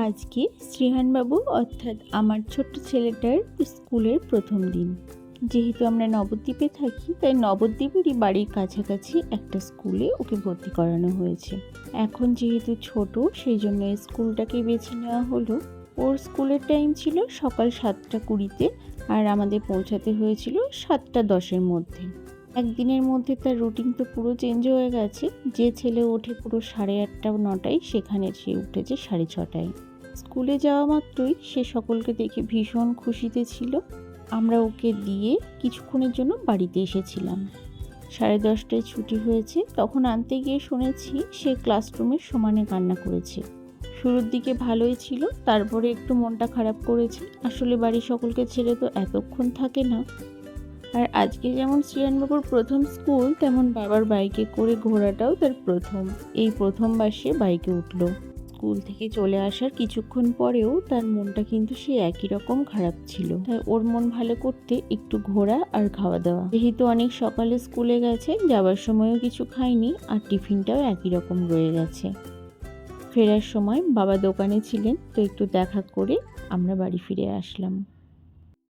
আজকে শ্রীহানবাবু অর্থাৎ আমার ছোট্ট ছেলেটার স্কুলের প্রথম দিন। যেহেতু আমরা নবদ্বীপে থাকি, তাই নবদ্বীপেরই বাড়ির কাছাকাছি একটা স্কুলে ওকে ভর্তি করানো হয়েছে। এখন যেহেতু ছোট, সেই জন্য স্কুলটাকেই বেছে নেওয়া হলো। ওর স্কুলের টাইম ছিল সকাল 7:20-তে, আর আমাদের পৌঁছাতে হয়েছিল 7:10-এর মধ্যে। একদিনের মধ্যে তার রুটিন তো পুরো চেঞ্জ হয়ে গেছে। যে ছেলে ওঠে পুরো 8:30-9টায়, সেখানে সে উঠেছে 6:30টায়। স্কুলে যাওয়া মাত্রই সে সকলকে দেখে ভীষণ খুশিতে ছিল। আমরা ওকে দিয়ে কিছুক্ষণের জন্য বাড়িতে এসেছিলাম। 10:30টায় ছুটি হয়েছে। তখন আনতে গিয়ে শুনেছি সে ক্লাসরুমের সমানে কান্না করেছে। শুরুর দিকে ভালোই ছিল, তারপরে একটু মনটা খারাপ করেছে। আসলে বাড়ির সকলকে ছেড়ে তো এতক্ষণ থাকে না। আর আজকে যেমন শ্রীহানবাবুর প্রথম স্কুল, তেমন বাবার বাইকে করে ঘোরাটাও তার প্রথম। এই প্রথমবার সে বাইকে উঠলো। স্কুল থেকে চলে আসার কিছুক্ষণ পরেও তার মনটা কিন্তু সে একই রকম খারাপ ছিল। তাই ওর মন ভালো করতে একটু ঘোরা আর খাওয়া দাওয়া। যেহেতু অনেক সকালে স্কুলে গেছে, যাবার সময়ও কিছু খায়নি, আর টিফিনটাও একই রকম রয়ে গেছে। ফেরার সময় বাবা দোকানে ছিলেন, তো একটু দেখা করে আমরা বাড়ি ফিরে আসলাম।